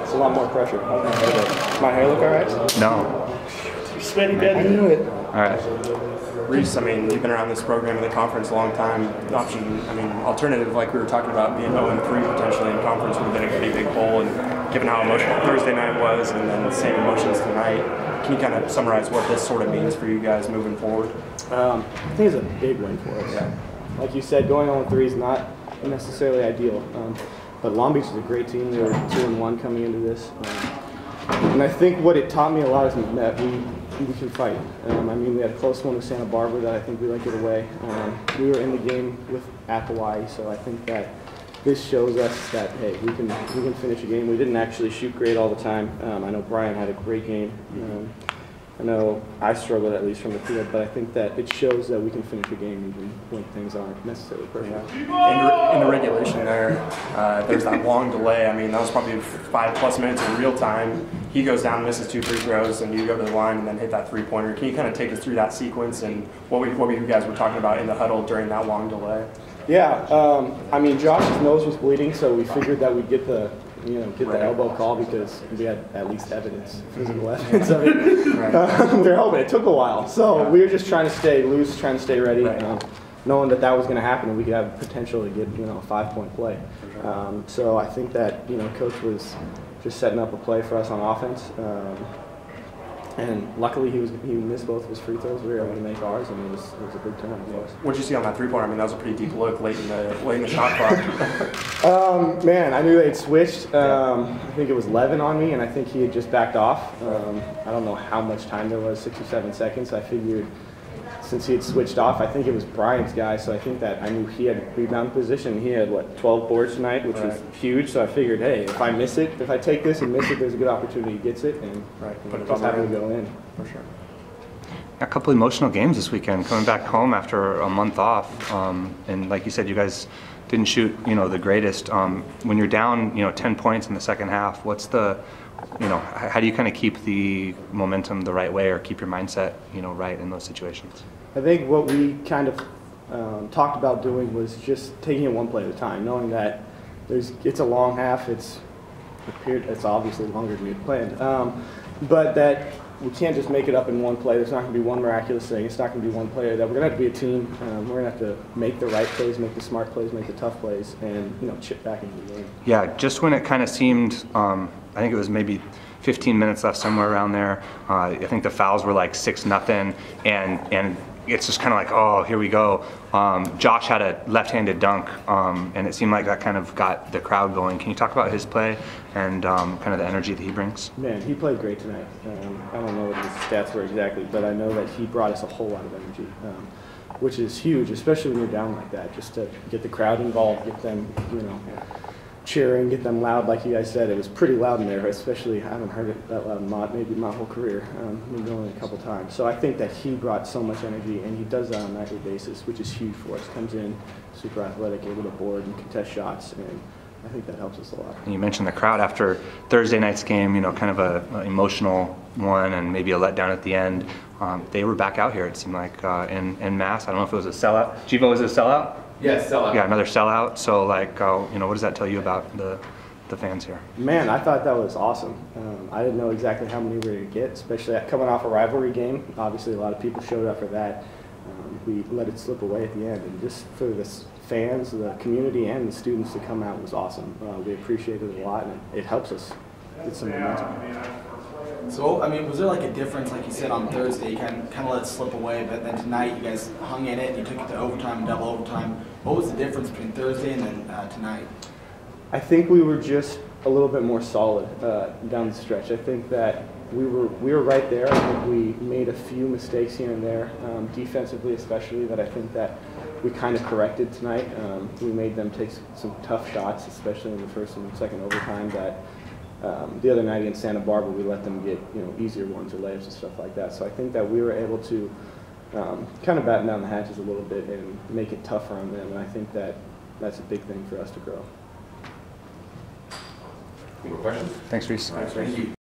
It's a lot more pressure. Does my hair look all right? No. You're sweaty, Daddy. I knew it. All right. Reese, I mean, you've been around this program and the conference a long time. Alternative, like we were talking about, being 0-3 potentially in conference would have been a pretty big goal. And given how emotional Thursday night was, and then the same emotions tonight, can you kind of summarize what this sort of means for you guys moving forward? I think it's a big win for us. Yeah. Like you said, going 0-3 is not necessarily ideal. But Long Beach is a great team. They were 2-1 coming into this. And I think what it taught me a lot is that we can fight. We had a close one with Santa Barbara that I think we let get away. We were in the game at Hawaii, so I think that this shows us that, hey, we can finish a game. We didn't actually shoot great all the time. I know Brian had a great game. I know I struggled at least from the field, but I think that it shows that we can finish a game even when things aren't necessarily perfect. In the regulation there's that long delay. I mean, that was probably 5+ minutes in real time. He goes down, misses 2 free throws, and you go to the line and then hit that 3-pointer. Can you kind of take us through that sequence and what you guys were talking about in the huddle during that long delay? Yeah, Josh's nose was bleeding, so we figured that we'd get the elbow call because we had at least physical evidence of it. They're hoping it took a while, so we were just trying to stay loose, trying to stay ready, knowing that was going to happen and we could have potential to get a 5-point play. So I think that Coach was just setting up a play for us on offense. And luckily, he missed both of his free throws. We were able to make ours, and it was a big turn for us. What did you see on that 3-pointer? I mean, that was a pretty deep look late in the shot clock. Man, I knew they'd switched. I think it was Levin on me, and I think he had just backed off. I don't know how much time there was, 6 or 7 seconds. I figured since he had switched off, I think it was Brian's guy, so I think that I knew he had rebound position. He had, 12 boards tonight, which was huge, so I figured, hey, if I miss it, if I take this and miss it, there's a good opportunity he gets it, and just having to go in. For sure. A couple emotional games this weekend, coming back home after a month off, and like you said, you guys didn't shoot, the greatest. When you're down, 10 points in the second half, what's the, how do you kind of keep the momentum the right way or keep your mindset, right in those situations? I think what we kind of talked about doing was just taking it one play at a time, knowing that it's a long half. It's obviously longer than we had planned, but that we can't just make it up in one play. There's not going to be one miraculous thing. It's not going to be one player. That we're going to have to be a team. We're going to have to make the right plays, make the smart plays, make the tough plays, and chip back into the game. Yeah, just when it kind of seemed, I think it was maybe 15 minutes left, somewhere around there. I think the fouls were like 6-0, and it's just kind of like, oh, here we go. Josh had a left-handed dunk, and it seemed like that kind of got the crowd going. Can you talk about his play and kind of the energy that he brings? Man, he played great tonight. I don't know what his stats were exactly, but I know that he brought us a whole lot of energy, which is huge, especially when you're down like that, just to get the crowd involved, get them, cheering, get them loud. Like you guys said, it was pretty loud in there, especially I haven't heard it that loud in Mott, maybe my whole career. We've been going a couple times. So I think that he brought so much energy, and he does that on a nightly basis, which is huge for us. Comes in, super athletic, able to board and contest shots, and I think that helps us a lot. And you mentioned the crowd after Thursday night's game, kind of an emotional one and maybe a letdown at the end. They were back out here, it seemed like, in mass. I don't know if it was a sellout. Jivo, was it a sellout? Yes, sellout. Yeah, another sellout. So, what does that tell you about the fans here? Man, I thought that was awesome. I didn't know exactly how many we were going to get, especially coming off a rivalry game. Obviously, a lot of people showed up for that. We let it slip away at the end, and just for the fans, the community, and the students to come out was awesome. We appreciated it a lot, and it helps us get some momentum. So, was there like a difference, like you said, on Thursday, you kind of let it slip away, but then tonight you guys hung in it, and you took it to overtime, double overtime. What was the difference between Thursday and then tonight? I think we were just a little bit more solid down the stretch. I think that we were right there. I think we made a few mistakes here and there, defensively especially, that I think that we kind of corrected tonight. We made them take some tough shots, especially in the first and second overtime, that the other night against Santa Barbara, we let them get easier ones or layups and stuff like that. So I think that we were able to kind of batten down the hatches a little bit and make it tougher on them, and I think that that's a big thing for us to grow. Any more questions? Thanks, Reese. Thank you.